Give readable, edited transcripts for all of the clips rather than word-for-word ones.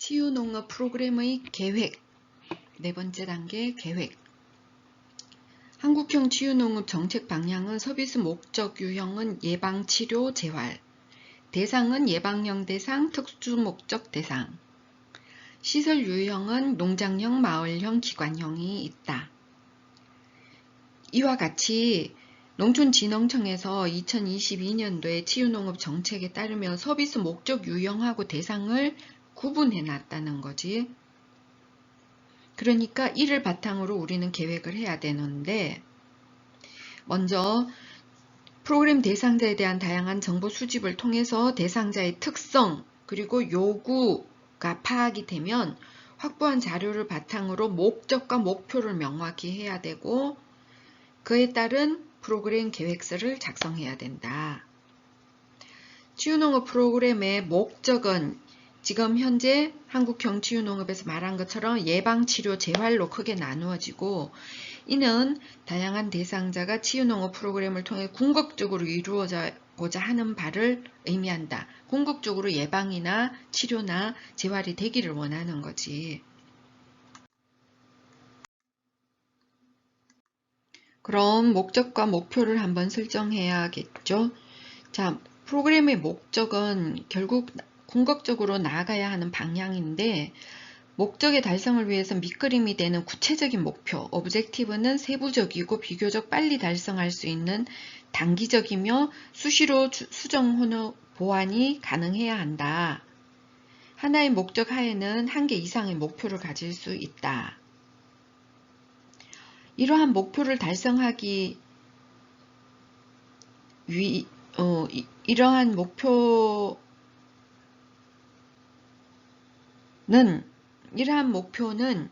치유농업 프로그램의 계획. 네 번째 단계 계획. 한국형 치유농업 정책 방향은 서비스 목적 유형은 예방, 치료, 재활. 대상은 예방형 대상, 특수목적 대상. 시설 유형은 농장형, 마을형, 기관형이 있다. 이와 같이 농촌진흥청에서 2022년도에 치유농업 정책에 따르며 서비스 목적 유형하고 대상을 구분해 놨다는 거지. 그러니까 이를 바탕으로 우리는 계획을 해야 되는데, 먼저 프로그램 대상자에 대한 다양한 정보 수집을 통해서 대상자의 특성 그리고 요구가 파악이 되면 확보한 자료를 바탕으로 목적과 목표를 명확히 해야 되고, 그에 따른 프로그램 계획서를 작성해야 된다. 치유농업 프로그램의 목적은 지금 현재 한국형 치유농업에서 말한 것처럼 예방, 치료, 재활로 크게 나누어지고, 이는 다양한 대상자가 치유농업 프로그램을 통해 궁극적으로 이루어지고자 하는 바를 의미한다. 궁극적으로 예방이나 치료나 재활이 되기를 원하는 거지. 그럼 목적과 목표를 한번 설정해야겠죠. 자, 프로그램의 목적은 결국 궁극적으로 나아가야 하는 방향인데, 목적의 달성을 위해서 밑그림이 되는 구체적인 목표, 오브젝티브는 세부적이고 비교적 빨리 달성할 수 있는 단기적이며 수시로 수정 보완이 가능해야 한다. 하나의 목적 하에는 한 개 이상의 목표를 가질 수 있다. 이러한 목표를 달성하기 이러한 목표는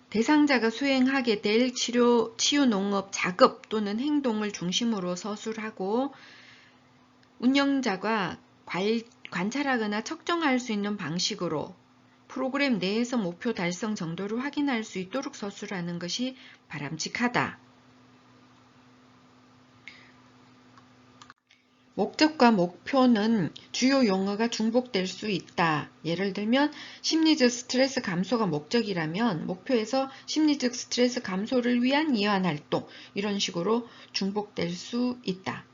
대상자가 수행하게 될 치유농업 작업 또는 행동을 중심으로 서술하고, 운영자가 관찰하거나 측정할 수 있는 방식으로 프로그램 내에서 목표 달성 정도를 확인할 수 있도록 서술하는 것이 바람직하다. 목적과 목표는 주요 용어가 중복될 수 있다. 예를 들면 심리적 스트레스 감소가 목적이라면 목표에서 심리적 스트레스 감소를 위한 이완활동, 이런 식으로 중복될 수 있다.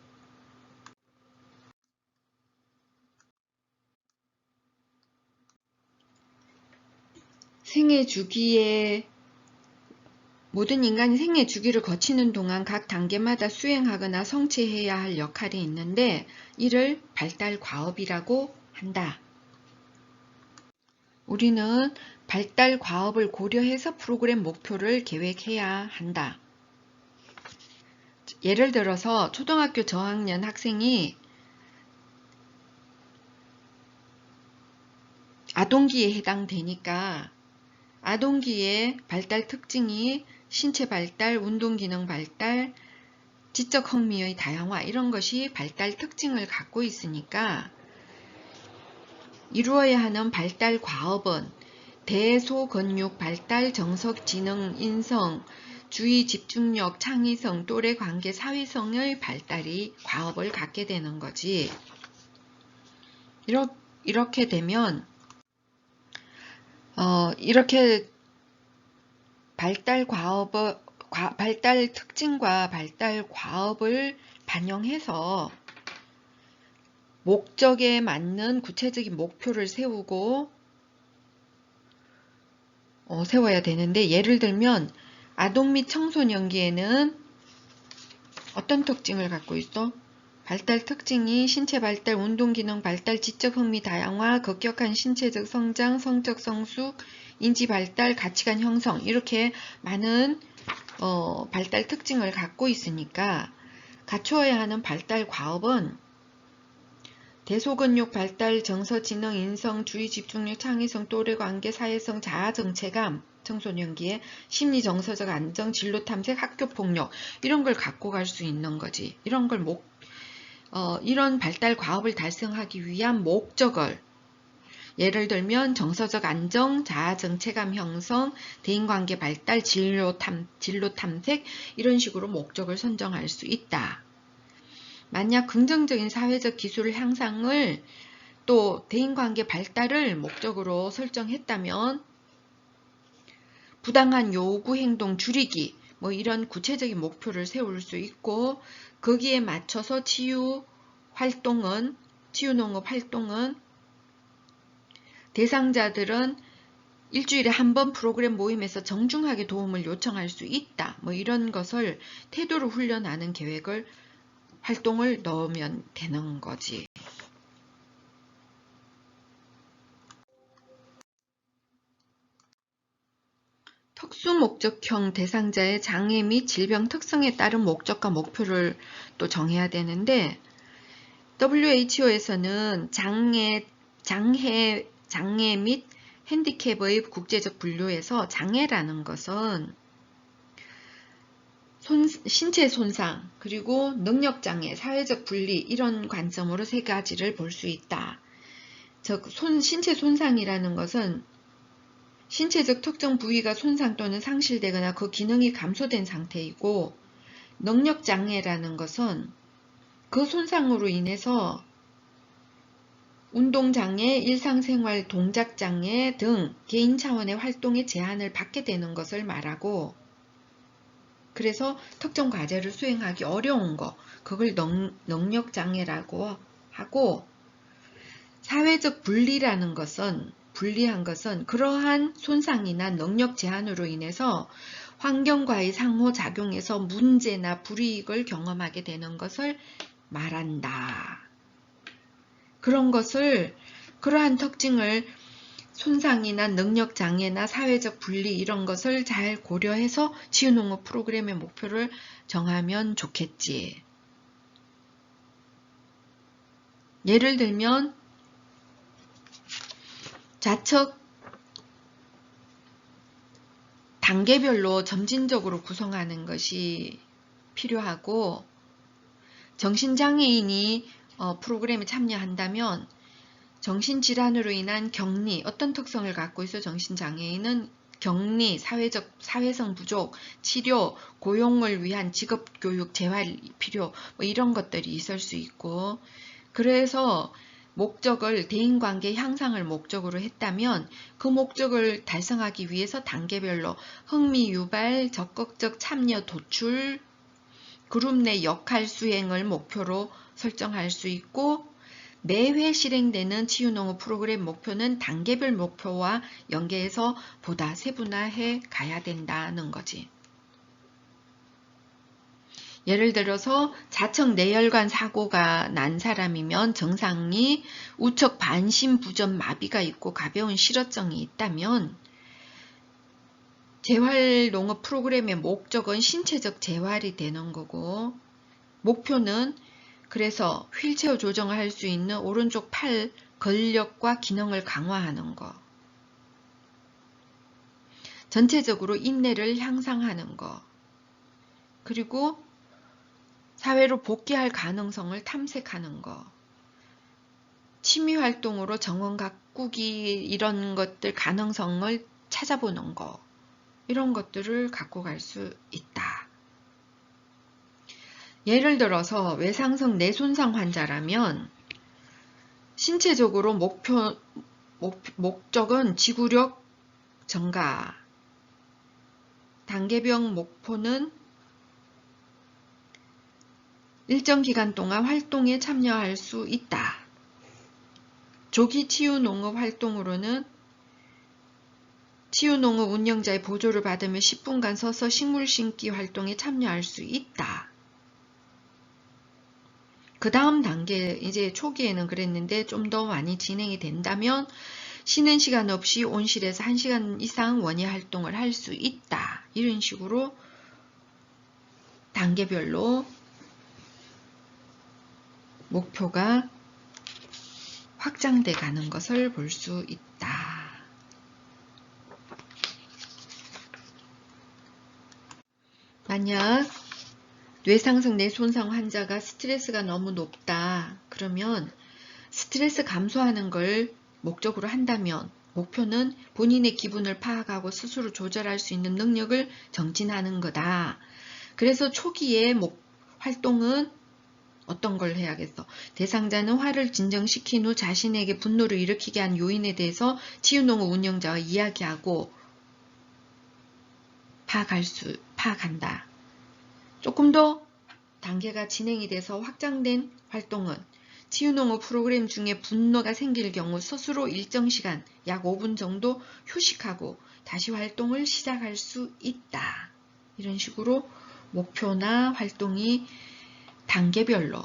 생애 주기에 모든 인간이 생애 주기를 거치는 동안 각 단계마다 수행하거나 성취해야 할 역할이 있는데, 이를 발달 과업이라고 한다. 우리는 발달 과업을 고려해서 프로그램 목표를 계획해야 한다. 예를 들어서 초등학교 저학년 학생이 아동기에 해당되니까 아동기의 발달 특징이 신체 발달, 운동기능 발달, 지적 흥미의 다양화, 이런 것이 발달 특징을 갖고 있으니까 이루어야 하는 발달 과업은 대소근육 발달, 정석, 지능, 인성, 주의, 집중력, 창의성, 또래 관계, 사회성의 발달이 과업을 갖게 되는 거지. 이렇게 되면 이렇게 발달 특징과 발달 과업을 반영해서 목적에 맞는 구체적인 목표를 세워야 되는데, 예를 들면 아동 및 청소년기에는 어떤 특징을 갖고 있어? 발달 특징이 신체 발달, 운동기능 발달, 지적 흥미 다양화, 급격한 신체적 성장, 성적 성숙, 인지 발달, 가치관 형성, 이렇게 많은 발달 특징을 갖고 있으니까 갖추어야 하는 발달 과업은 대소근육 발달, 정서, 지능, 인성, 주의, 집중력, 창의성, 또래 관계, 사회성, 자아 정체감, 청소년기에 심리 정서적 안정, 진로 탐색, 학교 폭력, 이런 걸 갖고 갈 수 있는 거지. 이런 발달 과업을 달성하기 위한 목적을, 예를 들면 정서적 안정, 자아 정체감 형성, 대인관계 발달, 진로 탐색, 이런 식으로 목적을 선정할 수 있다. 만약 긍정적인 사회적 기술 향상을 또 대인관계 발달을 목적으로 설정했다면 부당한 요구 행동 줄이기 뭐 이런 구체적인 목표를 세울 수 있고, 거기에 맞춰서 치유 농업 활동은 대상자들은 일주일에 한 번 프로그램 모임에서 정중하게 도움을 요청할 수 있다. 뭐 이런 것을 태도를 훈련하는 활동을 넣으면 되는 거지. 특수목적형 대상자의 장애 및 질병 특성에 따른 목적과 목표를 또 정해야 되는데, WHO에서는 장애 및 핸디캡의 국제적 분류에서 장애라는 것은 신체 손상, 그리고 능력장애, 사회적 분리 이런 관점으로 세 가지를 볼 수 있다. 즉 신체 손상이라는 것은 신체적 특정 부위가 손상 또는 상실되거나 그 기능이 감소된 상태이고, 능력장애라는 것은 그 손상으로 인해서 운동장애, 일상생활 동작장애 등 개인 차원의 활동에 제한을 받게 되는 것을 말하고, 그래서 특정 과제를 수행하기 어려운 거, 그걸 능력장애라고 하고, 사회적 분리한 것은 그러한 손상이나 능력 제한으로 인해서 환경과의 상호작용에서 문제나 불이익을 경험하게 되는 것을 말한다. 그러한 특징을 손상이나 능력 장애나 사회적 분리 이런 것을 잘 고려해서 치유농업 프로그램의 목표를 정하면 좋겠지. 예를 들면 좌측 단계별로 점진적으로 구성하는 것이 필요하고, 정신장애인이 프로그램에 참여한다면 정신질환으로 인한 격리, 어떤 특성을 갖고 있어 정신장애인은 격리, 사회성 부족, 치료, 고용을 위한 직업교육, 재활 필요 뭐 이런 것들이 있을 수 있고, 그래서 대인관계 향상을 목적으로 했다면 그 목적을 달성하기 위해서 단계별로 흥미 유발, 적극적 참여 도출, 그룹 내 역할 수행을 목표로 설정할 수 있고, 매회 실행되는 치유농업 프로그램 목표는 단계별 목표와 연계해서 보다 세분화해 가야 된다는 거지. 예를 들어서 자척 뇌혈관 사고가 난 사람이면 정상이 우측 반신부전 마비가 있고 가벼운 실어증이 있다면 재활농업 프로그램의 목적은 신체적 재활이 되는 거고, 목표는 그래서 휠체어 조정을 할 수 있는 오른쪽 팔 근력과 기능을 강화하는 거, 전체적으로 인내를 향상하는 거, 그리고 사회로 복귀할 가능성을 탐색하는 거, 취미활동으로 정원 가꾸기 이런 것들 가능성을 찾아보는 거, 이런 것들을 갖고 갈 수 있다. 예를 들어서 외상성 뇌손상 환자라면 신체적으로 목적은 지구력 증가, 단계별 목표는 일정 기간 동안 활동에 참여할 수 있다. 조기 치유농업 활동으로는 치유농업 운영자의 보조를 받으며 10분간 서서 식물 심기 활동에 참여할 수 있다. 그 다음 단계, 이제 초기에는 그랬는데 좀 더 많이 진행이 된다면 쉬는 시간 없이 온실에서 1시간 이상 원예 활동을 할 수 있다. 이런 식으로 단계별로 목표가 확장돼 가는 것을 볼 수 있다. 만약 뇌상성 뇌손상 환자가 스트레스가 너무 높다. 그러면 스트레스 감소하는 걸 목적으로 한다면 목표는 본인의 기분을 파악하고 스스로 조절할 수 있는 능력을 정진하는 거다. 그래서 초기의 활동은 어떤 걸 해야겠어? 대상자는 화를 진정시킨 후 자신에게 분노를 일으키게 한 요인에 대해서 치유농업 운영자와 이야기하고 파악한다. 조금 더 단계가 진행이 돼서 확장된 활동은 치유농업 프로그램 중에 분노가 생길 경우 스스로 일정 시간, 약 5분 정도 휴식하고 다시 활동을 시작할 수 있다. 이런 식으로 목표나 활동이 단계별로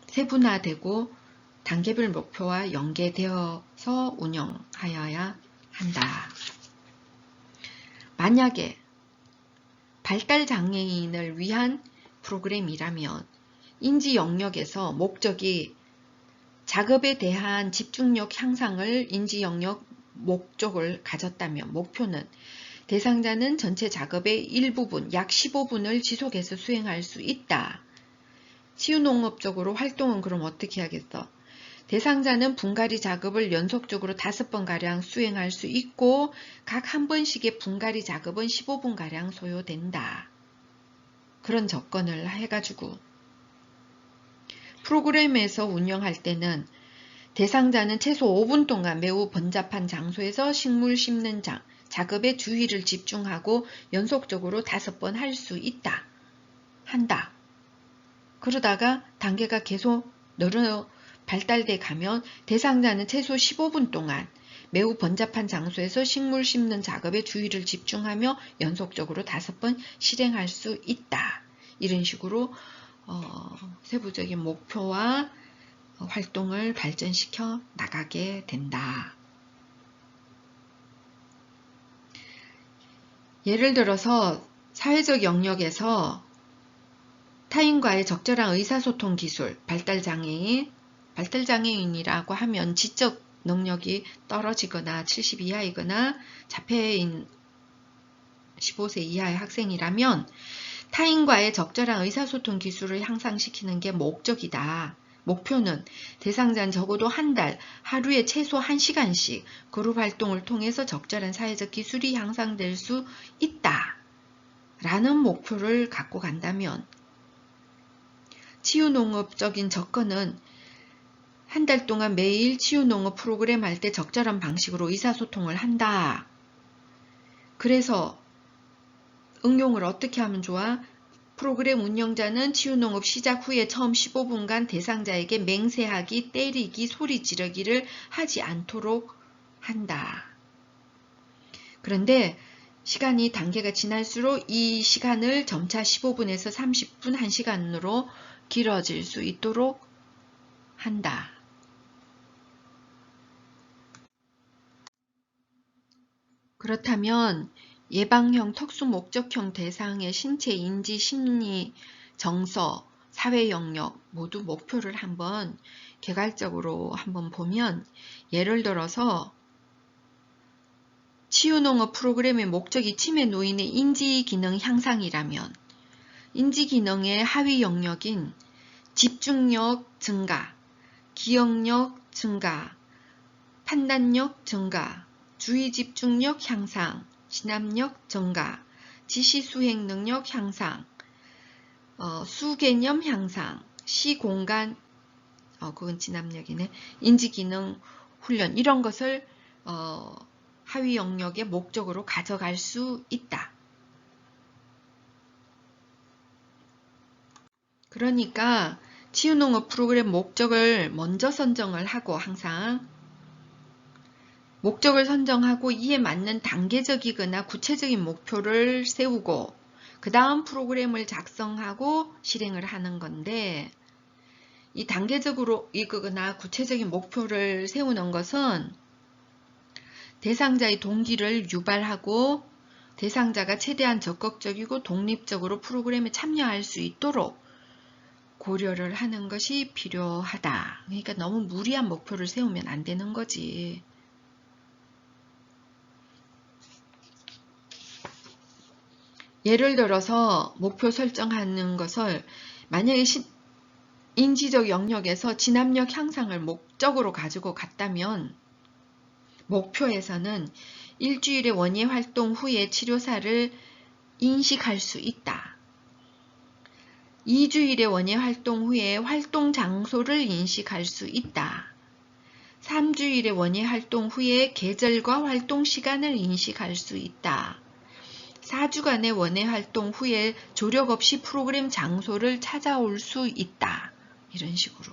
세분화되고 단계별 목표와 연계되어서 운영하여야 한다. 만약에 발달장애인을 위한 프로그램이라면 인지 영역에서 목적이 작업에 대한 집중력 향상을 인지 영역 목적을 가졌다면 목표는 대상자는 전체 작업의 일부분, 약 15분을 지속해서 수행할 수 있다. 치유농업적으로 활동은 그럼 어떻게 하겠어? 대상자는 분갈이 작업을 연속적으로 5번가량 수행할 수 있고 각 한 번씩의 분갈이 작업은 15분가량 소요된다. 그런 접근을 해가지고 프로그램에서 운영할 때는 대상자는 최소 5분 동안 매우 번잡한 장소에서 식물 심는 작업에 주의를 집중하고 연속적으로 5번 할 수 있다. 한다. 그러다가 단계가 계속 발달돼 가면 대상자는 최소 15분 동안 매우 번잡한 장소에서 식물 심는 작업에 주의를 집중하며 연속적으로 5번 실행할 수 있다. 이런 식으로 세부적인 목표와 활동을 발전시켜 나가게 된다. 예를 들어서 사회적 영역에서 타인과의 적절한 의사소통 기술, 발달장애인이라고 하면 지적 능력이 떨어지거나 70 이하이거나 자폐인 15세 이하의 학생이라면 타인과의 적절한 의사소통 기술을 향상시키는 게 목적이다. 목표는 대상자는 적어도 한 달, 하루에 최소 1시간씩 그룹 활동을 통해서 적절한 사회적 기술이 향상될 수 있다. 라는 목표를 갖고 간다면 치유농업적인 접근은 한 달 동안 매일 치유농업 프로그램 할 때 적절한 방식으로 의사소통을 한다. 그래서 응용을 어떻게 하면 좋아? 프로그램 운영자는 치유농업 시작 후에 처음 15분간 대상자에게 맹세하기, 때리기, 소리 지르기를 하지 않도록 한다. 그런데 시간이 단계가 지날수록 이 시간을 점차 15분에서 30분, 1시간으로 길어질 수 있도록 한다. 그렇다면 예방형, 특수목적형 대상의 신체, 인지, 심리, 정서, 사회 영역 모두 목표를 한번 개괄적으로 한번 보면 예를 들어서 치유농업 프로그램의 목적이 치매 노인의 인지기능 향상이라면 인지기능의 하위 영역인 집중력 증가, 기억력 증가, 판단력 증가, 주의 집중력 향상, 진압력 증가, 지시 수행 능력 향상, 수개념 향상, 시공간, 그건 진압력이네, 인지기능 훈련 이런 것을 하위 영역의 목적으로 가져갈 수 있다. 그러니까 치유농업 프로그램 목적을 먼저 선정을 하고 항상 목적을 선정하고 이에 맞는 단계적이거나 구체적인 목표를 세우고 그 다음 프로그램을 작성하고 실행을 하는 건데 이 단계적으로 이거나 구체적인 목표를 세우는 것은 대상자의 동기를 유발하고 대상자가 최대한 적극적이고 독립적으로 프로그램에 참여할 수 있도록 고려를 하는 것이 필요하다. 그러니까 너무 무리한 목표를 세우면 안 되는 거지. 예를 들어서 목표 설정하는 것을 만약에 인지적 영역에서 진압력 향상을 목적으로 가지고 갔다면 목표에서는 일주일의 원예 활동 후에 치료사를 인식할 수 있다. 2주일의 원예 활동 후에 활동 장소를 인식할 수 있다. 3주일의 원예 활동 후에 계절과 활동 시간을 인식할 수 있다. 4주간의 원예 활동 후에 조력 없이 프로그램 장소를 찾아올 수 있다. 이런 식으로.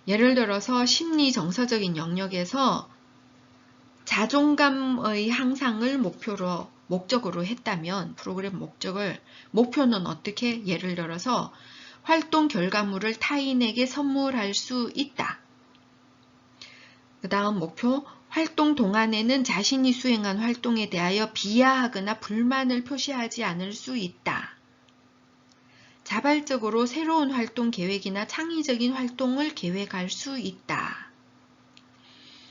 예를 들어서 심리 정서적인 영역에서 자존감의 향상을 목적으로 했다면 프로그램 목표는 어떻게? 예를 들어서 활동 결과물을 타인에게 선물할 수 있다. 그 다음 목표, 활동 동안에는 자신이 수행한 활동에 대하여 비하하거나 불만을 표시하지 않을 수 있다. 자발적으로 새로운 활동 계획이나 창의적인 활동을 계획할 수 있다.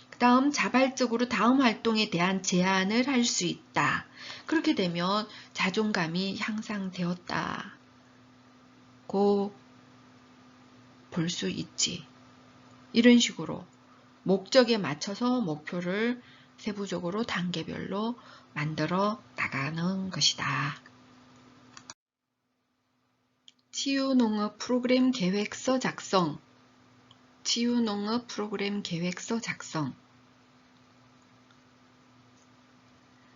그 다음 자발적으로 다음 활동에 대한 제안을 할 수 있다. 그렇게 되면 자존감이 향상되었다고 볼 수 있지. 이런 식으로 목적에 맞춰서 목표를 세부적으로 단계별로 만들어 나가는 것이다. 치유농업 프로그램 계획서 작성. 치유농업 프로그램 계획서 작성.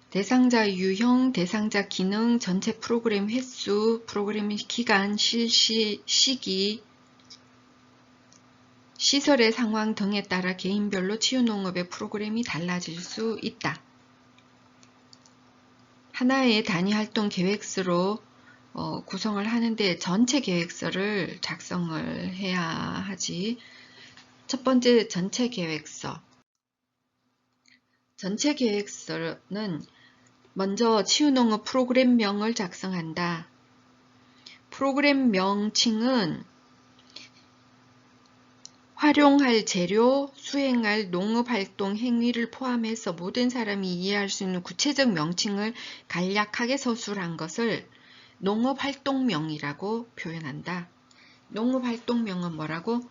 대상자 유형, 대상자 기능, 전체 프로그램 횟수, 프로그램 기간, 실시 시기, 시설의 상황 등에 따라 개인별로 치유농업의 프로그램이 달라질 수 있다. 하나의 단위활동 계획서로 구성을 하는데 전체 계획서를 작성을 해야 하지. 첫 번째 전체 계획서. 전체 계획서는 먼저 치유농업 프로그램명을 작성한다. 프로그램 명칭은 활용할 재료, 수행할 농업활동 행위를 포함해서 모든 사람이 이해할 수 있는 구체적 명칭을 간략하게 서술한 것을 농업활동명이라고 표현한다. 농업활동명은 뭐라고?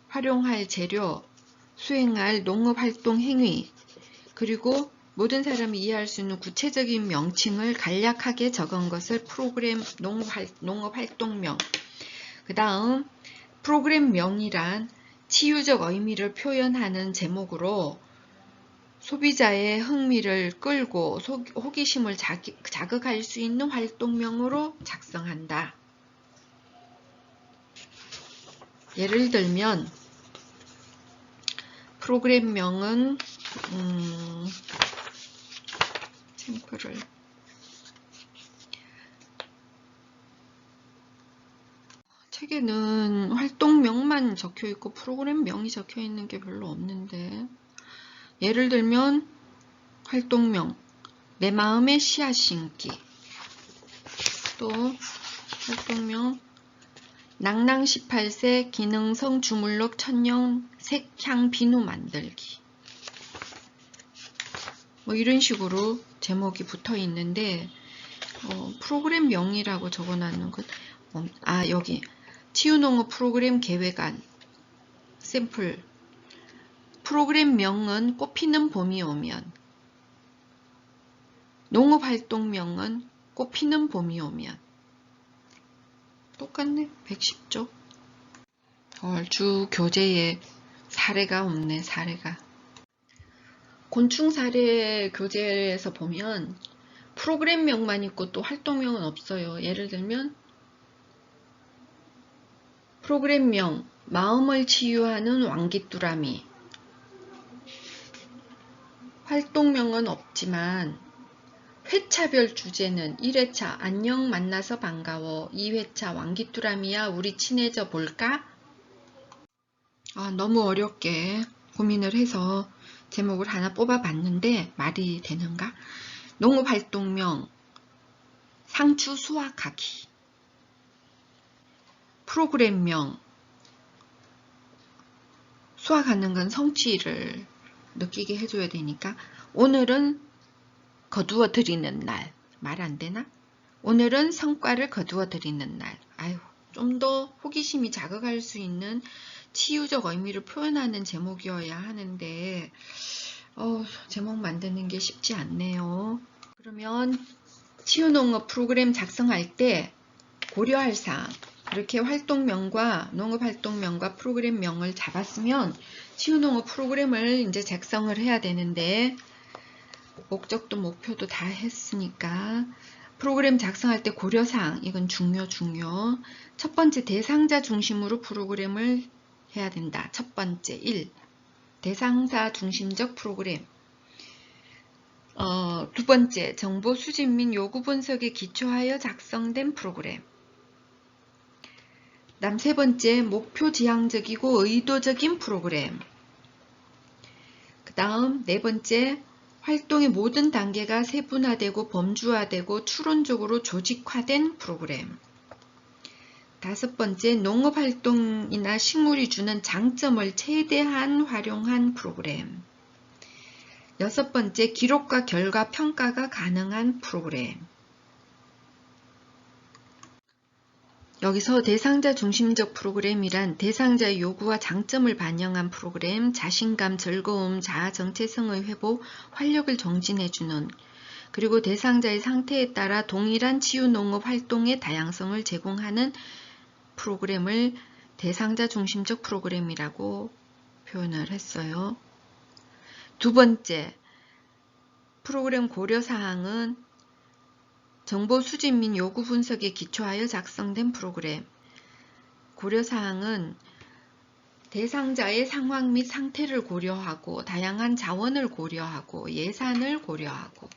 활용할 재료, 수행할 농업활동 행위, 그리고 모든 사람이 이해할 수 있는 구체적인 명칭을 간략하게 적은 것을 프로그램 농업활동명. 그 다음 프로그램명이란 치유적 의미를 표현하는 제목으로 소비자의 흥미를 끌고 호기심을 자극할 수 있는 활동명으로 작성한다. 예를 들면 프로그램명은 샘플을 책에는 활동명만 적혀있고 프로그램명이 적혀있는 게 별로 없는데, 예를 들면 활동명 내 마음의 씨앗 심기, 또 활동명 낭낭 18세 기능성 주물럭 천연 색향 비누 만들기, 뭐 이런 식으로 제목이 붙어 있는데 프로그램명이라고 적어놨는 것, 여기 치유농업 프로그램 계획안 샘플. 프로그램명은 꽃피는 봄이 오면, 농업활동명은 꽃피는 봄이 오면. 똑같네. 110쪽. 주 교재에 사례가 없네. 사례가. 곤충 사례 교재에서 보면 프로그램명만 있고 또 활동명은 없어요. 예를 들면 프로그램명 마음을 치유하는 왕깃두라미. 활동명은 없지만 회차별 주제는 1회차 안녕 만나서 반가워, 2회차 왕깃두라미야 우리 친해져 볼까? 너무 어렵게 고민을 해서 제목을 하나 뽑아봤는데 말이 되는가? 농업활동명 상추 수확하기. 프로그램명 수확하는 건 성취를 느끼게 해줘야 되니까 오늘은 거두어 드리는 날. 말 안 되나? 오늘은 성과를 거두어 드리는 날. 좀 더 호기심이 자극할 수 있는 치유적 의미를 표현하는 제목이어야 하는데 제목 만드는 게 쉽지 않네요. 그러면 치유농업 프로그램 작성할 때 고려할 사항, 이렇게 활동명과 농업활동명과 프로그램명을 잡았으면 치유농업 프로그램을 이제 작성을 해야 되는데, 목적도 목표도 다 했으니까 프로그램 작성할 때 고려사항, 이건 중요. 첫 번째, 대상자 중심으로 프로그램을 해야 된다. 첫 번째, 1. 대상자 중심적 프로그램. 두 번째, 정보 수집 및 요구 분석에 기초하여 작성된 프로그램. 다음 세 번째, 목표 지향적이고 의도적인 프로그램. 그 다음 네 번째, 활동의 모든 단계가 세분화되고 범주화되고 추론적으로 조직화된 프로그램. 다섯 번째, 농업활동이나 식물이 주는 장점을 최대한 활용한 프로그램. 여섯 번째, 기록과 결과 평가가 가능한 프로그램. 여기서 대상자 중심적 프로그램이란 대상자의 요구와 장점을 반영한 프로그램, 자신감, 즐거움, 자아 정체성의 회복, 활력을 정진해주는, 그리고 대상자의 상태에 따라 동일한 치유농업 활동의 다양성을 제공하는 프로그램을 대상자 중심적 프로그램이라고 표현을 했어요. 두 번째, 프로그램 고려사항은 정보 수집 및 요구 분석에 기초하여 작성된 프로그램. 고려사항은 대상자의 상황 및 상태를 고려하고 다양한 자원을 고려하고 예산을 고려하고,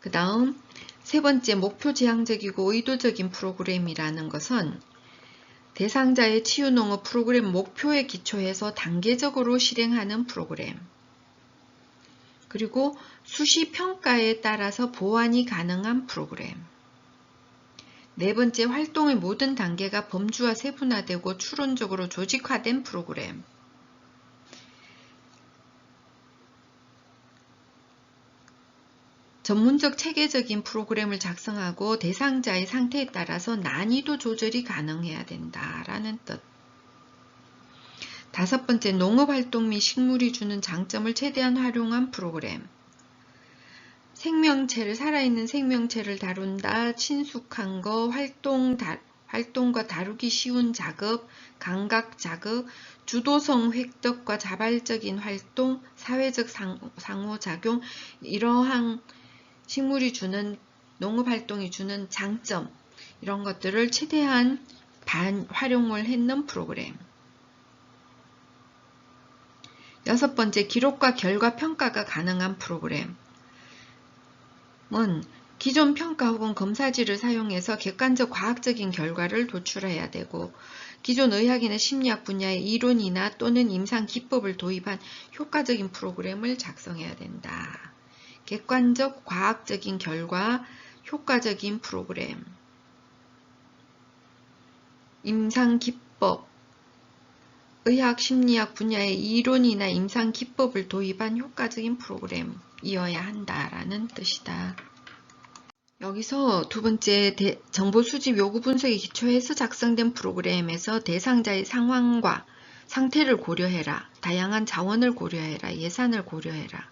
그 다음 세 번째, 목표 지향적이고 의도적인 프로그램이라는 것은 대상자의 치유농업 프로그램 목표에 기초해서 단계적으로 실행하는 프로그램. 그리고 수시 평가에 따라서 보완이 가능한 프로그램. 네 번째, 활동의 모든 단계가 범주와 세분화되고 추론적으로 조직화된 프로그램. 전문적 체계적인 프로그램을 작성하고 대상자의 상태에 따라서 난이도 조절이 가능해야 된다라는 뜻. 다섯 번째, 농업활동 및 식물이 주는 장점을 최대한 활용한 프로그램. 생명체를, 살아있는 생명체를 다룬다, 친숙한 거, 활동과 다루기 쉬운 작업, 감각 자극, 주도성 획득과 자발적인 활동, 사회적 상호작용, 이러한 식물이 주는, 농업활동이 주는 장점, 이런 것들을 최대한 활용을 했는 프로그램. 여섯 번째, 기록과 결과 평가가 가능한 프로그램은 기존 평가 혹은 검사지를 사용해서 객관적 과학적인 결과를 도출해야 되고, 기존 의학이나 심리학 분야의 이론이나 또는 임상 기법을 도입한 효과적인 프로그램을 작성해야 된다. 객관적 과학적인 결과, 효과적인 프로그램. 임상 기법, 의학, 심리학 분야의 이론이나 임상 기법을 도입한 효과적인 프로그램이어야 한다라는 뜻이다. 여기서 두 번째, 정보 수집 요구 분석에 기초해서 작성된 프로그램에서 대상자의 상황과 상태를 고려해라. 다양한 자원을 고려해라. 예산을 고려해라.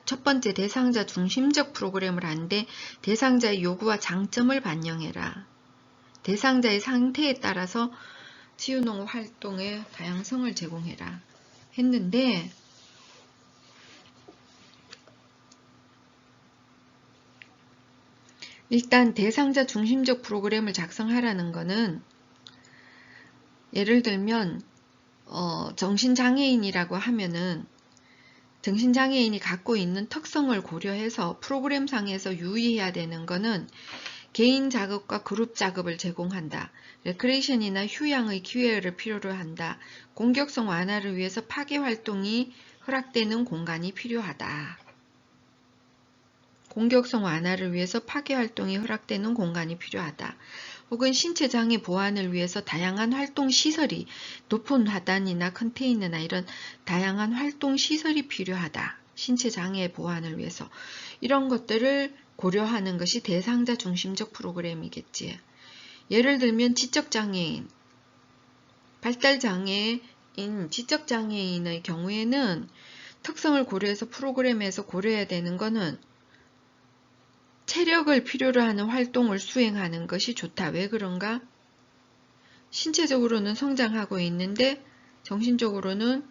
첫 번째, 대상자 중심적 프로그램을 하는데 대상자의 요구와 장점을 반영해라. 대상자의 상태에 따라서 치유농업 활동의 다양성을 제공해라 했는데, 일단 대상자 중심적 프로그램을 작성하라는 거는, 예를 들면 정신장애인이라고 하면은 정신장애인이 갖고 있는 특성을 고려해서 프로그램상에서 유의해야 되는 거는 개인 작업과 그룹 작업을 제공한다. 레크레이션이나 휴양의 기회를 필요로 한다. 공격성 완화를 위해서 파괴 활동이 허락되는 공간이 필요하다. 공격성 완화를 위해서 파괴 활동이 허락되는 공간이 필요하다. 혹은 신체 장애 보완을 위해서 다양한 활동 시설이, 높은 화단이나 컨테이너나 이런 다양한 활동 시설이 필요하다. 신체 장애 보완을 위해서. 이런 것들을 고려하는 것이 대상자 중심적 프로그램이겠지. 예를 들면 지적장애인, 발달장애인, 지적장애인의 경우에는 특성을 고려해서 프로그램에서 고려해야 되는 거는 체력을 필요로 하는 활동을 수행하는 것이 좋다. 왜 그런가? 신체적으로는 성장하고 있는데 정신적으로는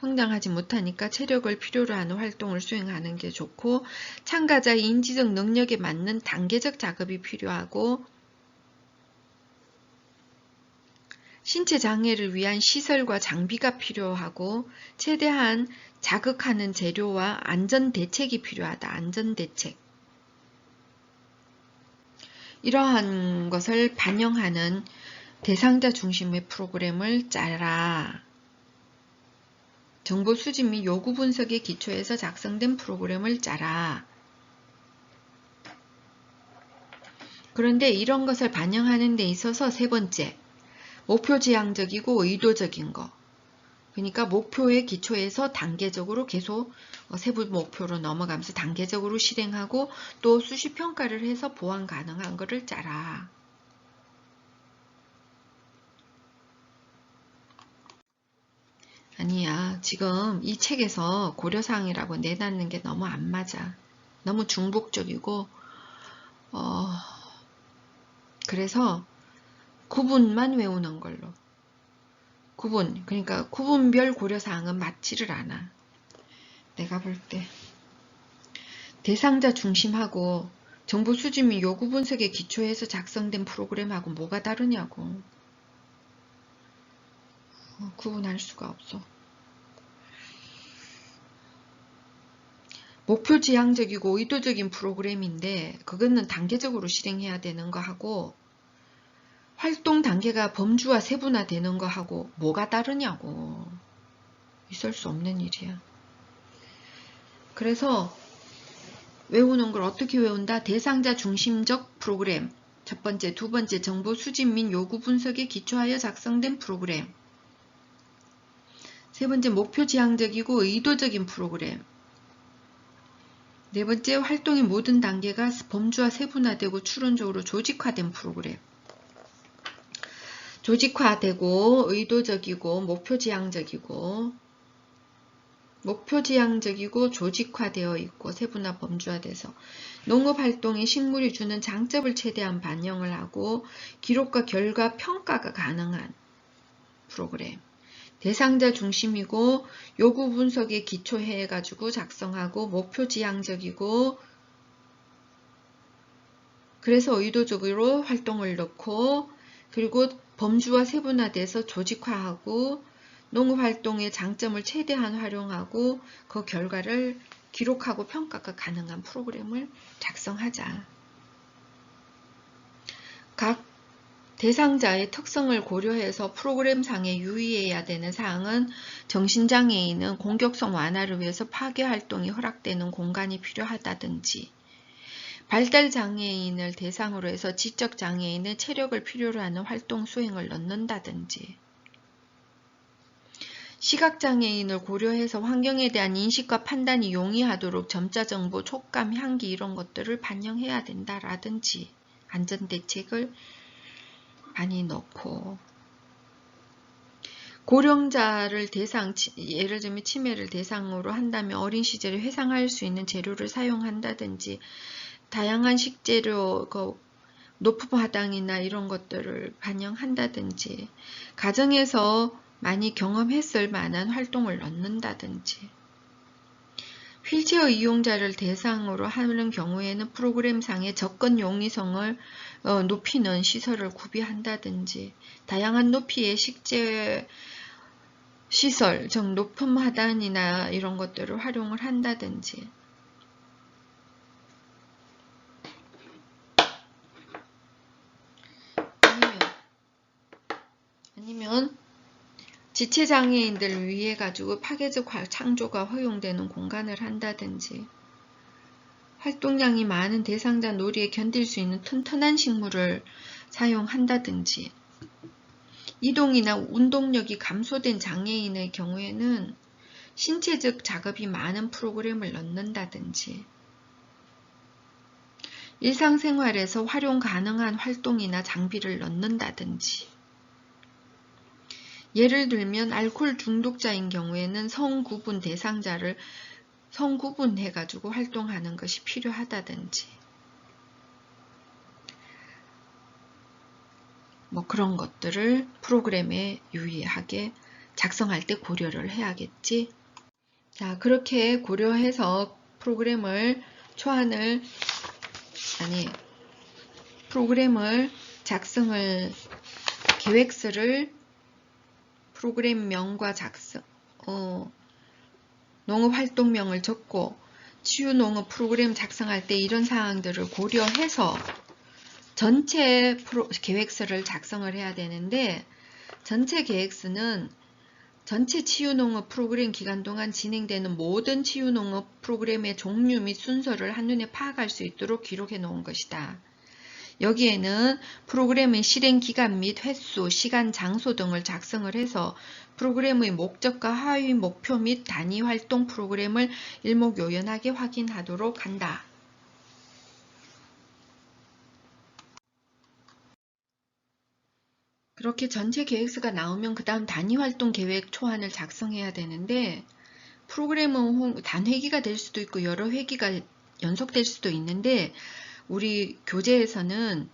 성장하지 못하니까 체력을 필요로 하는 활동을 수행하는 게 좋고, 참가자의 인지적 능력에 맞는 단계적 작업이 필요하고, 신체 장애를 위한 시설과 장비가 필요하고, 최대한 자극하는 재료와 안전 대책이 필요하다. 안전 대책. 이러한 것을 반영하는 대상자 중심의 프로그램을 짜라. 정보 수집 및 요구 분석에 기초해서 작성된 프로그램을 짜라. 그런데 이런 것을 반영하는 데 있어서 세 번째, 목표 지향적이고 의도적인 거. 그러니까 목표에 기초해서 단계적으로 계속 세부 목표로 넘어가면서 단계적으로 실행하고 또 수시 평가를 해서 보완 가능한 거를 짜라. 아니야. 지금 이 책에서 고려사항이라고 내놨는 게 너무 안 맞아. 너무 중복적이고 그래서 구분만 외우는 걸로. 구분, 그러니까 구분별 고려사항은 맞지를 않아. 내가 볼 때 대상자 중심하고 정보 수집 및 요구 분석에 기초해서 작성된 프로그램하고 뭐가 다르냐고. 구분할 수가 없어. 목표 지향적이고 의도적인 프로그램인데 그거는 단계적으로 실행해야 되는 거 하고, 활동 단계가 범주와 세분화되는 거 하고 뭐가 다르냐고. 있을 수 없는 일이야. 그래서 외우는 걸 어떻게 외운다? 대상자 중심적 프로그램. 첫 번째, 두 번째, 정보 수집 및 요구 분석에 기초하여 작성된 프로그램. 세 번째, 목표 지향적이고 의도적인 프로그램. 네 번째, 활동의 모든 단계가 범주와 세분화되고 추론적으로 조직화된 프로그램. 조직화되고 의도적이고 목표 지향적이고 조직화되어 있고 세분화 범주화돼서 농업활동에 식물이 주는 장점을 최대한 반영을 하고 기록과 결과 평가가 가능한 프로그램. 대상자 중심이고 요구 분석에 기초해 가지고 작성하고 목표 지향적이고 그래서 의도적으로 활동을 넣고 그리고 범주와 세분화돼서 조직화하고 농업활동의 장점을 최대한 활용하고 그 결과를 기록하고 평가가 가능한 프로그램을 작성하자. 각 대상자의 특성을 고려해서 프로그램상에 유의해야 되는 사항은 정신장애인은 공격성 완화를 위해서 파괴활동이 허락되는 공간이 필요하다든지, 발달장애인을 대상으로 해서 지적장애인의 체력을 필요로 하는 활동 수행을 넣는다든지, 시각장애인을 고려해서 환경에 대한 인식과 판단이 용이하도록 점자 정보, 촉감, 향기 이런 것들을 반영해야 된다라든지 안전대책을 많이 넣고, 고령자를 예를 들면 치매를 대상으로 한다면 어린 시절에 회상할 수 있는 재료를 사용한다든지 다양한 식재료, 높은 화당이나 이런 것들을 반영한다든지 가정에서 많이 경험했을 만한 활동을 넣는다든지, 휠체어 이용자를 대상으로 하는 경우에는 프로그램상의 접근 용이성을 높이는 시설을 구비한다든지 다양한 높이의 식재 시설, 즉 높은 하단이나 이런 것들을 활용을 한다든지, 아니면 지체장애인들을 위해 가지고 파괴적 창조가 허용되는 공간을 한다든지, 활동량이 많은 대상자 놀이에 견딜 수 있는 튼튼한 식물을 사용한다든지, 이동이나 운동력이 감소된 장애인의 경우에는 신체적 작업이 많은 프로그램을 넣는다든지, 일상생활에서 활용 가능한 활동이나 장비를 넣는다든지, 예를 들면 알코올 중독자인 경우에는 성구분 대상자를 성구분해가지고 활동하는 것이 필요하다든지 뭐 그런 것들을 프로그램에 유의하게 작성할 때 고려를 해야겠지. 자, 그렇게 고려해서 프로그램을 작성을 계획서를 프로그램명과 농업활동명을 적고 치유농업 프로그램 작성할 때 이런 사항들을 고려해서 전체 계획서를 작성을 해야 되는데, 전체 계획서는 전체 치유농업 프로그램 기간 동안 진행되는 모든 치유농업 프로그램의 종류 및 순서를 한눈에 파악할 수 있도록 기록해 놓은 것이다. 여기에는 프로그램의 실행 기간 및 횟수, 시간, 장소 등을 작성을 해서 프로그램의 목적과 하위 목표 및 단위 활동 프로그램을 일목요연하게 확인하도록 한다. 그렇게 전체 계획서가 나오면 그 다음 단위 활동 계획 초안을 작성해야 되는데, 프로그램은 단회기가 될 수도 있고 여러 회기가 연속될 수도 있는데, 우리 교재에서는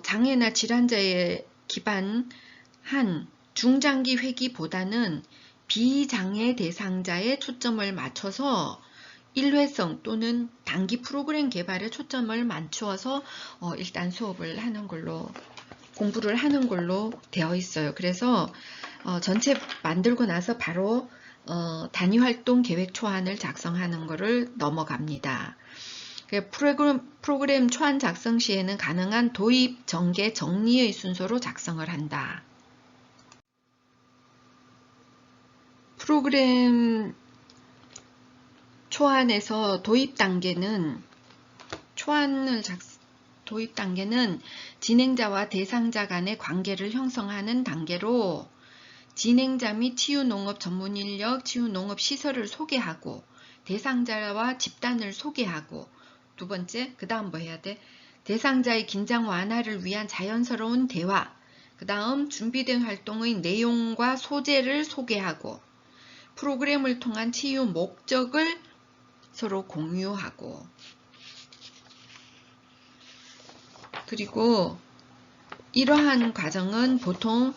장애나 질환자에 기반한 중장기 회기보다는 비장애 대상자에 초점을 맞춰서 일회성 또는 단기 프로그램 개발에 초점을 맞추어서 일단 수업을 하는 걸로, 공부를 하는 걸로 되어 있어요. 그래서 전체 만들고 나서 바로 단위 활동 계획 초안을 작성하는 것을 넘어갑니다. 프로그램 초안 작성 시에는 가능한 도입, 전개, 정리의 순서로 작성을 한다. 프로그램 초안에서 도입 단계는 진행자와 대상자 간의 관계를 형성하는 단계로 진행자 및 치유농업 전문 인력, 치유농업 시설을 소개하고 대상자와 집단을 소개하고, 두 번째, 그 다음 뭐 해야 돼? 대상자의 긴장 완화를 위한 자연스러운 대화, 그 다음 준비된 활동의 내용과 소재를 소개하고 프로그램을 통한 치유 목적을 서로 공유하고, 그리고 이러한 과정은 보통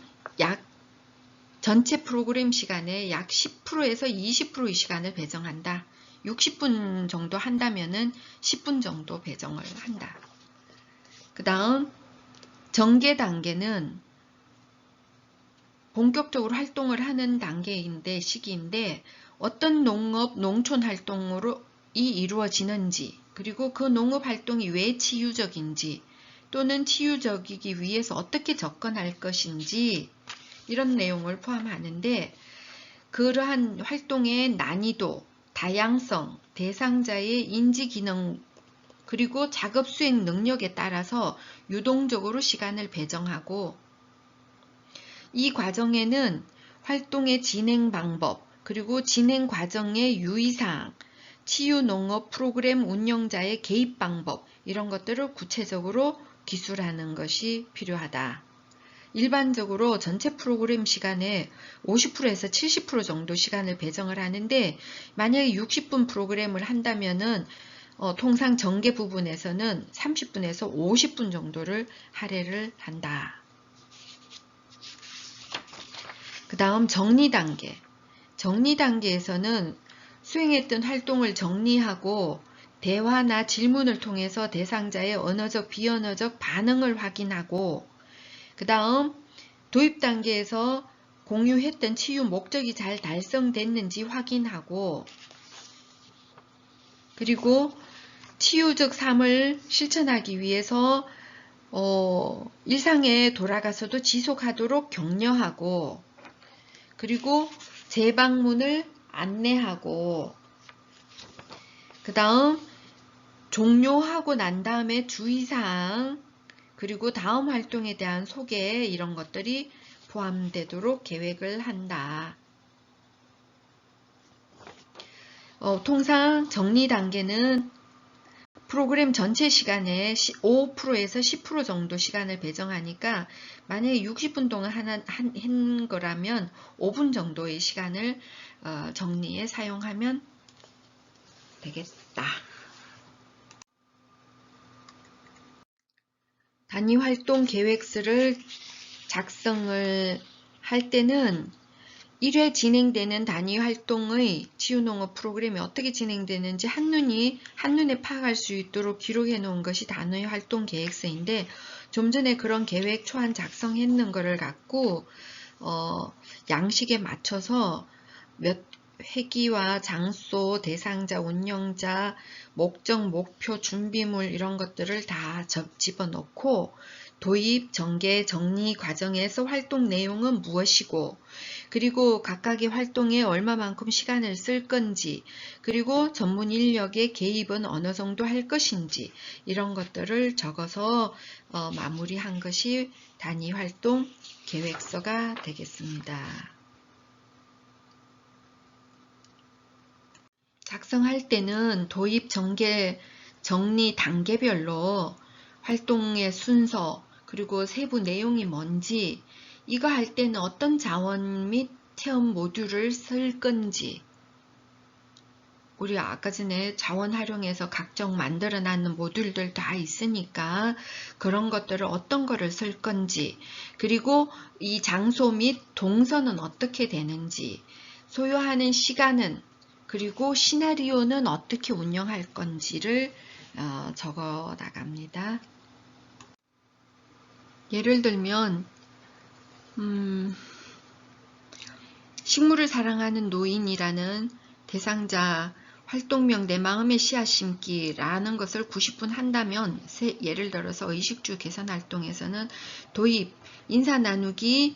전체 프로그램 시간의 약 10%에서 20%의 시간을 배정한다. 60분 정도 한다면은 10분 정도 배정을 한다. 그 다음 전개 단계는 본격적으로 활동을 하는 시기인데 어떤 농촌 활동으로 이루어지는지, 그리고 그 농업 활동이 왜 치유적인지 또는 치유적이기 위해서 어떻게 접근할 것인지 이런 내용을 포함하는데, 그러한 활동의 난이도, 다양성, 대상자의 인지 기능, 그리고 작업 수행 능력에 따라서 유동적으로 시간을 배정하고, 이 과정에는 활동의 진행 방법, 그리고 진행 과정의 유의사항, 치유농업 프로그램 운영자의 개입 방법, 이런 것들을 구체적으로 기술하는 것이 필요하다. 일반적으로 전체 프로그램 시간에 50%에서 70% 정도 시간을 배정을 하는데, 만약에 60분 프로그램을 한다면은 통상 전개 부분에서는 30분에서 50분 정도를 할애를 한다. 그 다음 정리 단계. 정리 단계에서는 수행했던 활동을 정리하고 대화나 질문을 통해서 대상자의 언어적, 비언어적 반응을 확인하고, 그 다음 도입 단계에서 공유했던 치유 목적이 잘 달성됐는지 확인하고, 그리고 치유적 삶을 실천하기 위해서 일상에 돌아가서도 지속하도록 격려하고, 그리고 재방문을 안내하고, 그 다음 종료하고 난 다음에 주의사항, 그리고 다음 활동에 대한 소개, 이런 것들이 포함되도록 계획을 한다. 통상 정리 단계는 프로그램 전체 시간에 5%에서 10% 정도 시간을 배정하니까 만약에 60분 동안 한 거라면 5분 정도의 시간을 정리에 사용하면 되겠다. 단위 활동 계획서를 작성을 할 때는 1회 진행되는 단위 활동의 치유농업 프로그램이 어떻게 진행되는지 한눈에 파악할 수 있도록 기록해 놓은 것이 단위 활동 계획서인데, 좀 전에 그런 계획 초안 작성했는 거를 갖고 양식에 맞춰서 몇 회기와 장소, 대상자, 운영자, 목적, 목표, 준비물 이런 것들을 다 집어넣고 도입, 전개, 정리 과정에서 활동 내용은 무엇이고, 그리고 각각의 활동에 얼마만큼 시간을 쓸 건지, 그리고 전문 인력의 개입은 어느 정도 할 것인지 이런 것들을 적어서 마무리한 것이 단위 활동 계획서가 되겠습니다. 작성할 때는 도입, 전개, 정리 단계별로 활동의 순서, 그리고 세부 내용이 뭔지, 이거 할 때는 어떤 자원 및 체험 모듈을 쓸 건지, 우리 아까 전에 자원 활용해서 각종 만들어 놨는 모듈들 다 있으니까 그런 것들을 어떤 거를 쓸 건지, 그리고 이 장소 및 동선은 어떻게 되는지, 소요하는 시간은, 그리고 시나리오는 어떻게 운영할 건지를 적어 나갑니다. 예를 들면 식물을 사랑하는 노인이라는 대상자 활동명 내 마음의 씨앗 심기라는 것을 90분 한다면, 예를 들어서 의식주 개선 활동에서는 도입, 인사 나누기,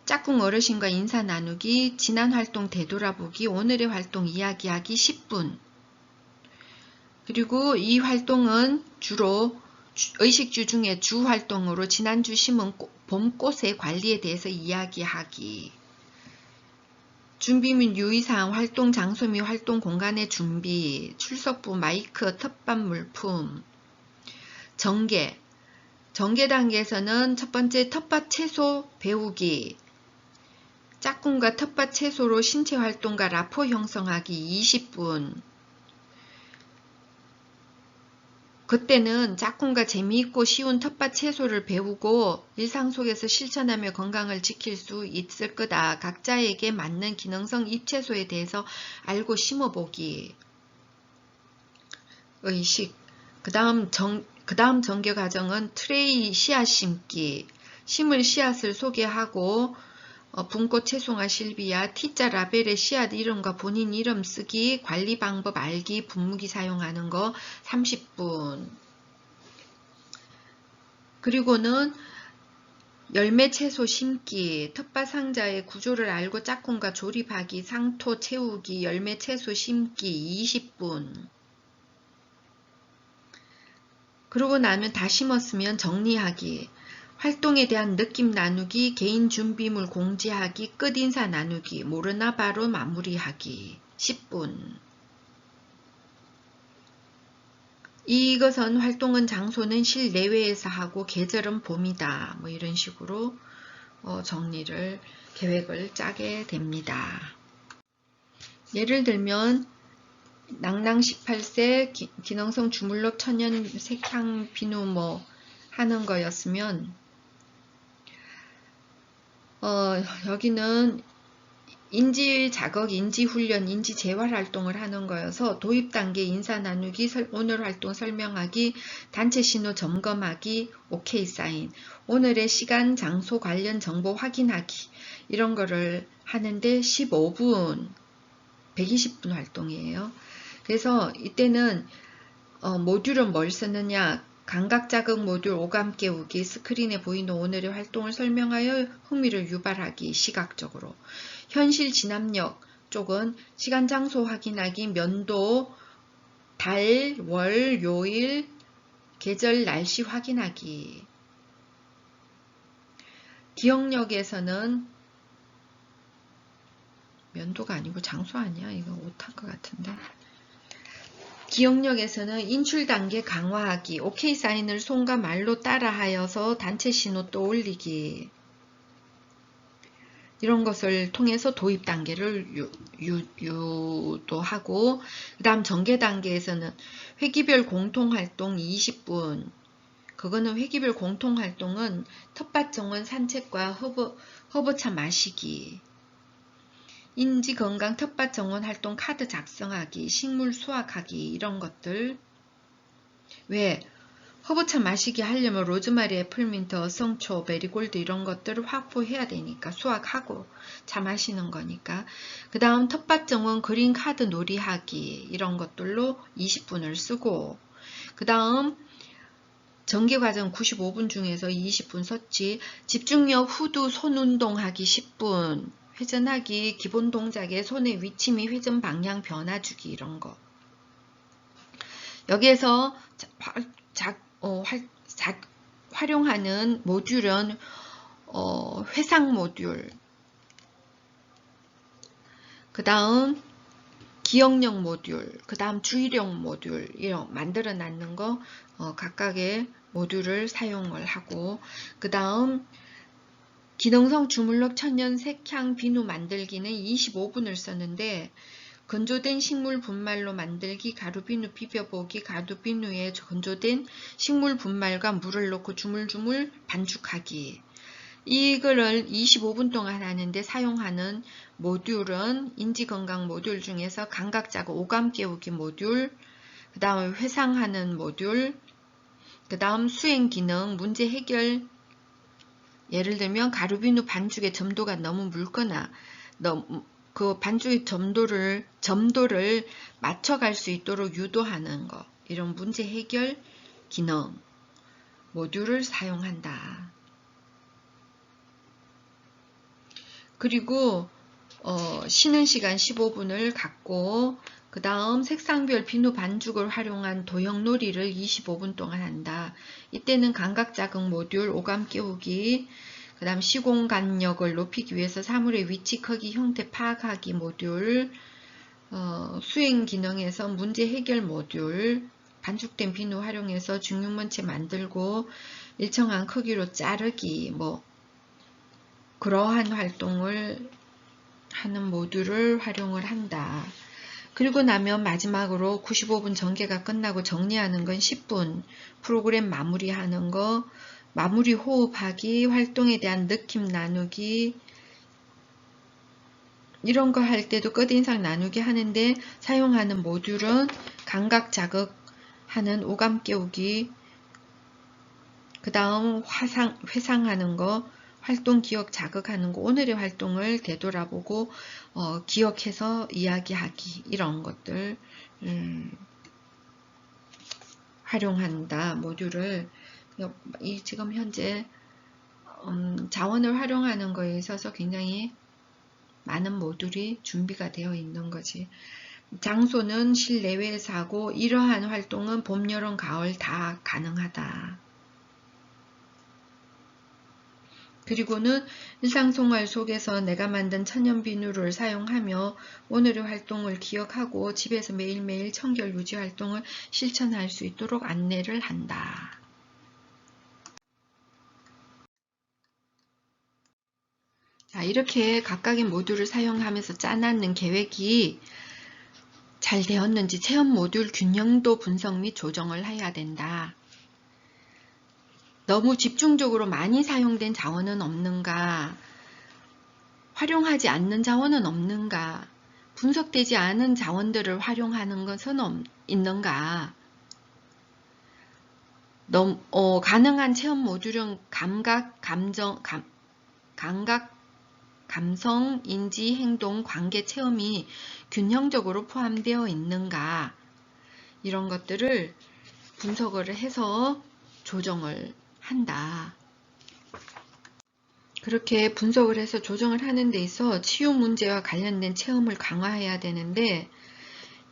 짝꿍 어르신과 인사 나누기, 지난 활동 되돌아보기, 오늘의 활동 이야기하기 10분. 그리고 이 활동은 주로 의식주 중에 주 활동으로 지난주 심은 봄꽃의 관리에 대해서 이야기하기. 준비 및 유의사항, 활동 장소 및 활동 공간의 준비, 출석부, 마이크, 텃밭 물품. 전개 단계에서는 첫 번째 텃밭 채소 배우기, 짝꿍과 텃밭 채소로 신체 활동과 라포 형성하기 20분. 그때는 짝꿍과 재미있고 쉬운 텃밭 채소를 배우고 일상 속에서 실천하며 건강을 지킬 수 있을 거다. 각자에게 맞는 기능성 잎채소에 대해서 알고 심어보기. 의식. 그 다음 전개 과정은 트레이 씨앗 심기. 심을 씨앗을 소개하고 분꽃 채송화 실비야, T자 라벨에 씨앗 이름과 본인 이름 쓰기, 관리 방법 알기, 분무기 사용하는 거 30분. 그리고는 열매 채소 심기, 텃밭 상자의 구조를 알고 짝꿍과 조립하기, 상토 채우기, 열매 채소 심기 20분. 그러고 나면 다 심었으면 정리하기, 활동에 대한 느낌 나누기, 개인 준비물 공지하기, 끝 인사 나누기, 모르나 바로 마무리하기 10분. 이것은 활동은 장소는 실내외에서 하고 계절은 봄이다. 뭐 이런 식으로 계획을 짜게 됩니다. 예를 들면 낭낭 18세 기능성 주물럭 천연 색향 비누 뭐 하는 거였으면 여기는 인지 자극, 인지 훈련, 인지 재활 활동을 하는 거여서 도입 단계 인사 나누기, 오늘 활동 설명하기, 단체 신호 점검하기, 오케이 사인, 오늘의 시간, 장소 관련 정보 확인하기 이런 거를 하는데 15분, 120분 활동이에요. 그래서 이때는 모듈은 뭘 쓰느냐, 감각 자극 모듈 오감 깨우기, 스크린에 보이는 오늘의 활동을 설명하여 흥미를 유발하기, 시각적으로. 현실 진압력 쪽은 시간 장소 확인하기, 면도, 달, 월, 요일, 계절, 날씨 확인하기. 기억력에서는 면도가 아니고 장소 아니야? 이거 오타인 것 같은데. 기억력에서는 인출 단계 강화하기, OK 사인을 손과 말로 따라하여서 단체 신호 떠올리기, 이런 것을 통해서 도입 단계를 유도하고, 그 다음 전개 단계에서는 회기별 공통활동 20분, 그거는 회기별 공통활동은 텃밭 정원 산책과 허브차 마시기, 인지건강 텃밭 정원 활동 카드 작성하기, 식물 수확하기, 이런 것들. 왜? 허브차 마시기 하려면 로즈마리, 애플민트, 어성초, 메리골드 이런 것들을 확보해야 되니까, 수확하고 차 마시는 거니까. 그 다음 텃밭 정원 그린 카드 놀이하기, 이런 것들로 20분을 쓰고, 그 다음 전개과정 95분 중에서 20분 썼지. 집중력 후두 손운동하기 10분, 회전하기, 기본 동작의 손의 위치 및 회전 방향 변화 주기, 이런 거. 여기에서 활용하는 모듈은 회상 모듈, 그 다음 기억력 모듈, 그 다음 주의력 모듈, 이런 만들어 놨는 거 각각의 모듈을 사용을 하고, 그 다음 기능성 주물럭 천연 색향 비누 만들기는 25분을 썼는데, 건조된 식물 분말로 만들기, 가루비누 비벼보기, 가루비누에 건조된 식물 분말과 물을 넣고 주물주물 반죽하기. 이거를 25분 동안 하는데 사용하는 모듈은 인지건강 모듈 중에서 감각자극 오감 깨우기 모듈, 그 다음에 회상하는 모듈, 그 다음 수행기능, 문제 해결. 예를 들면 가루비누 반죽의 점도가 너무 묽거나 그 반죽의 점도를 맞춰갈 수 있도록 유도하는 거, 이런 문제 해결 기능 모듈을 사용한다. 그리고 쉬는 시간 15분을 갖고, 그 다음 색상별 비누 반죽을 활용한 도형놀이를 25분 동안 한다. 이때는 감각자극 모듈, 오감 깨우기, 그 다음 시공간력을 높이기 위해서 사물의 위치, 크기, 형태 파악하기 모듈, 수행 기능에서 문제 해결 모듈, 반죽된 비누 활용해서 중육면체 만들고 일정한 크기로 자르기, 그러한 활동을 하는 모듈을 활용을 한다. 그리고 나면 마지막으로 95분 전개가 끝나고 정리하는 건 10분, 프로그램 마무리하는 거, 마무리 호흡하기, 활동에 대한 느낌 나누기, 이런 거 할 때도 끝인상 나누기 하는데 사용하는 모듈은 감각 자극하는 오감 깨우기, 그 다음 회상하는 거, 활동 기억 자극하는 거, 오늘의 활동을 되돌아보고 기억해서 이야기하기, 이런 것들 활용한다. 모듈을 지금 현재 자원을 활용하는 거에 있어서 굉장히 많은 모듈이 준비가 되어 있는 거지. 장소는 실내외에서 하고 이러한 활동은 봄, 여름, 가을 다 가능하다. 그리고는 일상생활 속에서 내가 만든 천연 비누를 사용하며 오늘의 활동을 기억하고 집에서 매일매일 청결 유지 활동을 실천할 수 있도록 안내를 한다. 자, 이렇게 각각의 모듈을 사용하면서 짜놨는 계획이 잘 되었는지 체험 모듈 균형도 분석 및 조정을 해야 된다. 너무 집중적으로 많이 사용된 자원은 없는가? 활용하지 않는 자원은 없는가? 분석되지 않은 자원들을 활용하는 것은 있는가? 가능한 체험 모듈은 감각, 감성, 인지, 행동, 관계 체험이 균형적으로 포함되어 있는가? 이런 것들을 분석을 해서 조정을 한다. 그렇게 분석을 해서 조정을 하는 데 있어 치유 문제와 관련된 체험을 강화해야 되는데,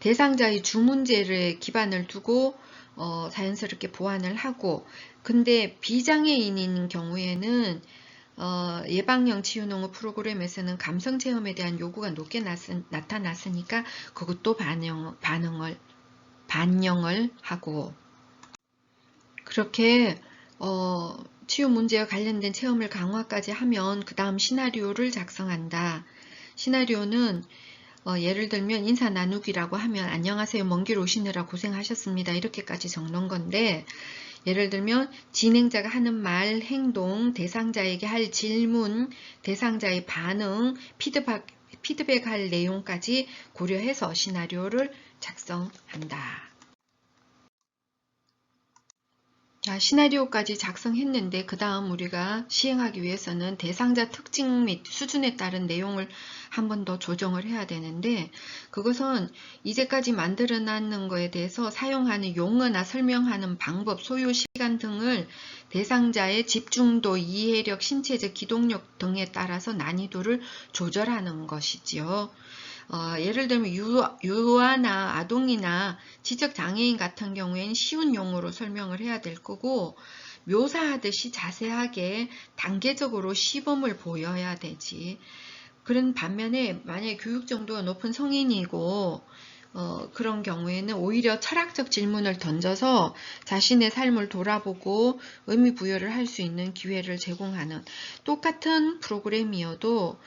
대상자의 주 문제를 기반을 두고 자연스럽게 보완을 하고, 근데 비장애인인 경우에는 예방형 치유농업 프로그램에서는 감성 체험에 대한 요구가 높게 나타났으니까 그것도 반영을 반영을 하고 그렇게 치유 문제와 관련된 체험을 강화까지 하면 그 다음 시나리오를 작성한다. 시나리오는 예를 들면 인사 나누기라고 하면 안녕하세요, 먼 길 오시느라 고생하셨습니다, 이렇게까지 적는 건데, 예를 들면 진행자가 하는 말, 행동, 대상자에게 할 질문, 대상자의 반응, 피드백할 내용까지 고려해서 시나리오를 작성한다. 자, 시나리오까지 작성했는데 그 다음 우리가 시행하기 위해서는 대상자 특징 및 수준에 따른 내용을 한 번 더 조정을 해야 되는데, 그것은 이제까지 만들어 놨는 거에 대해서 사용하는 용어나 설명하는 방법, 소요 시간 등을 대상자의 집중도, 이해력, 신체적 기동력 등에 따라서 난이도를 조절하는 것이지요. 예를 들면 유아나 아동이나 지적장애인 같은 경우에는 쉬운 용어로 설명을 해야 될 거고, 묘사하듯이 자세하게 단계적으로 시범을 보여야 되지. 그런 반면에 만약에 교육 정도가 높은 성인이고 그런 경우에는 오히려 철학적 질문을 던져서 자신의 삶을 돌아보고 의미 부여를 할 수 있는 기회를 제공하는, 똑같은 프로그램이어도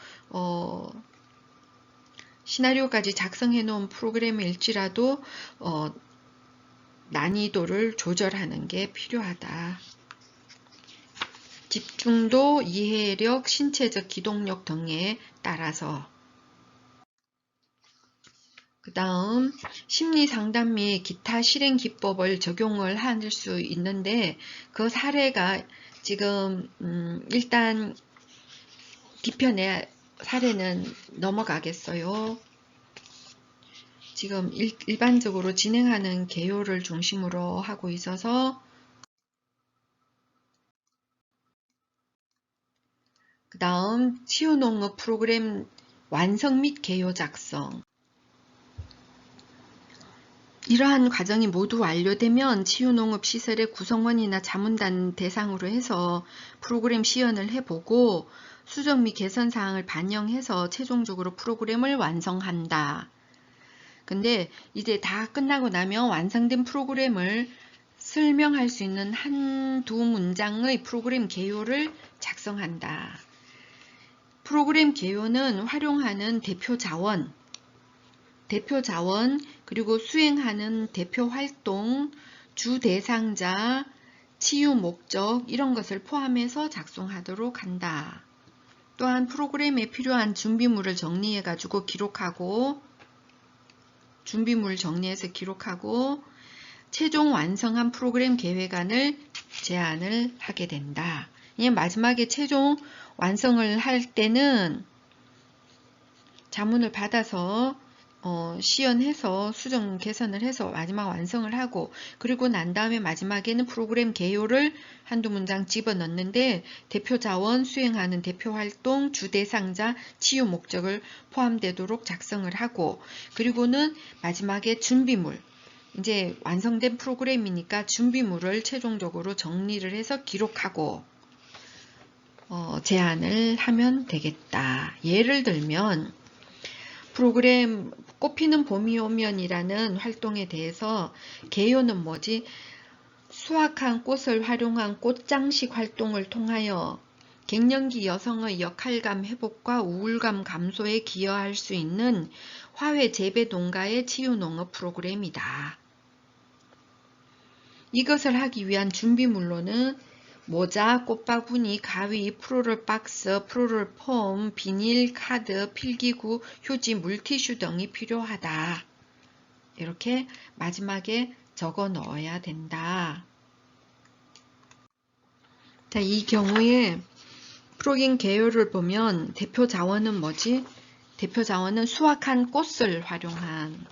시나리오까지 작성해 놓은 프로그램일지라도 난이도를 조절하는 게 필요하다. 집중도, 이해력, 신체적 기동력 등에 따라서. 그 다음 심리상담 및 기타 실행 기법을 적용을 할 수 있는데, 그 사례가 지금 일단 뒤편에 사례는 넘어가겠어요. 지금 일반적으로 진행하는 개요를 중심으로 하고 있어서, 그 다음 치유농업 프로그램 완성 및 개요 작성. 이러한 과정이 모두 완료되면 치유농업시설의 구성원이나 자문단 대상으로 해서 프로그램 시연을 해보고 수정 및 개선 사항을 반영해서 최종적으로 프로그램을 완성한다. 근데 이제 다 끝나고 나면 완성된 프로그램을 설명할 수 있는 한두 문장의 프로그램 개요를 작성한다. 프로그램 개요는 활용하는 대표 자원, 그리고 수행하는 대표 활동, 주 대상자, 치유 목적 이런 것을 포함해서 작성하도록 한다. 또한 프로그램에 필요한 준비물을 정리해서 기록하고 최종 완성한 프로그램 계획안을 제안을 하게 된다. 마지막에 최종 완성을 할 때는 자문을 받아서 시연해서 수정 개선을 해서 마지막 완성을 하고, 그리고 난 다음에 마지막에는 프로그램 개요를 한두 문장 집어넣는데 대표 자원, 수행하는 대표 활동, 주 대상자, 치유 목적을 포함되도록 작성을 하고, 그리고는 마지막에 준비물, 이제 완성된 프로그램이니까 준비물을 최종적으로 정리를 해서 기록하고 제안을 하면 되겠다. 예를 들면 프로그램 꽃피는 봄이 오면이라는 활동에 대해서 개요는 뭐지? 수확한 꽃을 활용한 꽃장식 활동을 통하여 갱년기 여성의 역할감 회복과 우울감 감소에 기여할 수 있는 화훼 재배 농가의 치유 농업 프로그램이다. 이것을 하기 위한 준비물로는 모자, 꽃바구니, 가위, 프로롤 박스, 프로롤 폼, 비닐, 카드, 필기구, 휴지, 물티슈 등이 필요하다. 이렇게 마지막에 적어 넣어야 된다. 자, 이 경우에 프로그램 개요를 보면 대표 자원은 뭐지? 대표 자원은 수확한 꽃을 활용한,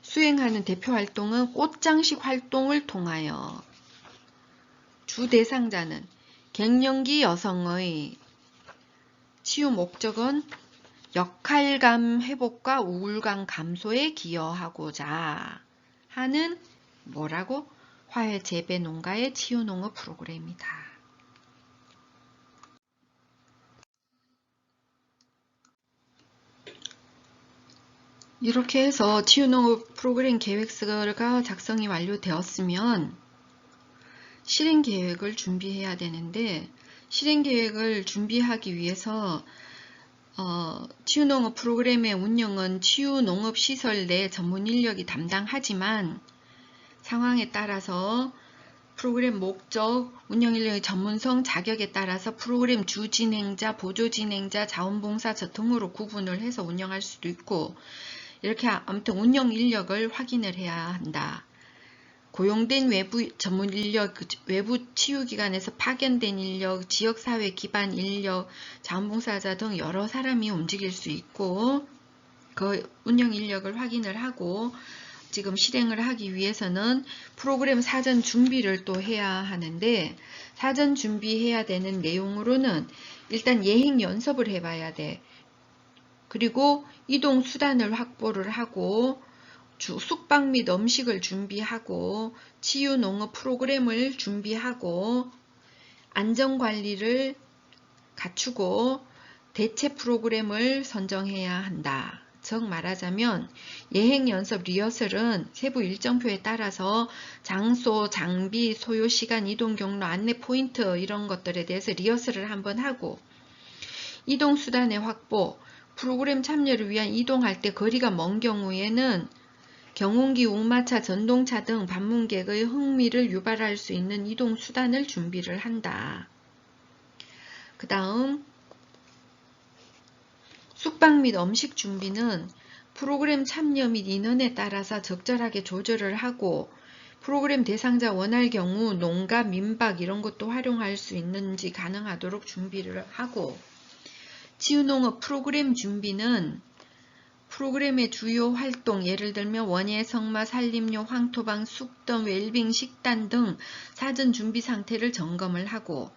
수행하는 대표 활동은 꽃장식 활동을 통하여, 주 대상자는 갱년기 여성의, 치유 목적은 역할감 회복과 우울감 감소에 기여하고자 하는 뭐라고? 화훼 재배 농가의 치유 농업 프로그램이다. 이렇게 해서 치유농업 프로그램 계획서가 작성이 완료되었으면 실행계획을 준비해야 되는데, 실행계획을 준비하기 위해서 치유농업 프로그램의 운영은 치유농업시설 내 전문인력이 담당하지만 상황에 따라서 프로그램 목적, 운영인력의 전문성, 자격에 따라서 프로그램 주진행자, 보조진행자, 자원봉사자 등으로 구분을 해서 운영할 수도 있고, 이렇게 아무튼 운영인력을 확인을 해야 한다. 고용된 외부 전문인력, 외부 치유기관에서 파견된 인력, 지역사회 기반 인력, 자원봉사자 등 여러 사람이 움직일 수 있고, 그 운영인력을 확인을 하고 지금 실행을 하기 위해서는 프로그램 사전 준비를 또 해야 하는데, 사전 준비해야 되는 내용으로는 일단 예행 연습을 해봐야 돼. 그리고 이동 수단을 확보를 하고 숙박 및 음식을 준비하고 치유 농업 프로그램을 준비하고 안전관리를 갖추고 대체 프로그램을 선정해야 한다. 즉 말하자면 예행 연습 리허설은 세부 일정표에 따라서 장소, 장비, 소요 시간, 이동 경로, 안내 포인트 이런 것들에 대해서 리허설을 한번 하고, 이동 수단의 확보, 프로그램 참여를 위한 이동할 때 거리가 먼 경우에는 경운기, 웅마차, 전동차 등 방문객의 흥미를 유발할 수 있는 이동 수단을 준비를 한다. 그 다음 숙박 및 음식 준비는 프로그램 참여 및 인원에 따라서 적절하게 조절을 하고, 프로그램 대상자 원할 경우 농가, 민박 이런 것도 활용할 수 있는지 가능하도록 준비를 하고, 치유농업 프로그램 준비는 프로그램의 주요 활동, 예를 들면 원예, 성마, 산림료, 황토방, 숙덤, 웰빙, 식단 등 사전 준비 상태를 점검을 하고,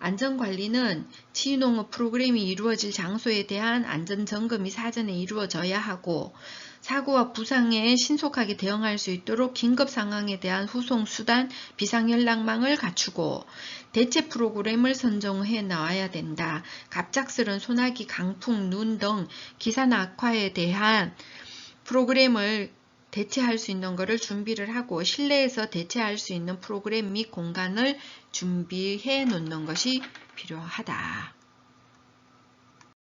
안전관리는 치유농업 프로그램이 이루어질 장소에 대한 안전점검이 사전에 이루어져야 하고, 사고와 부상에 신속하게 대응할 수 있도록 긴급 상황에 대한 후송 수단, 비상연락망을 갖추고 대체 프로그램을 선정해 나와야 된다. 갑작스런 소나기, 강풍, 눈 등 기상 악화에 대한 프로그램을 대체할 수 있는 것을 준비를 하고, 실내에서 대체할 수 있는 프로그램 및 공간을 준비해 놓는 것이 필요하다.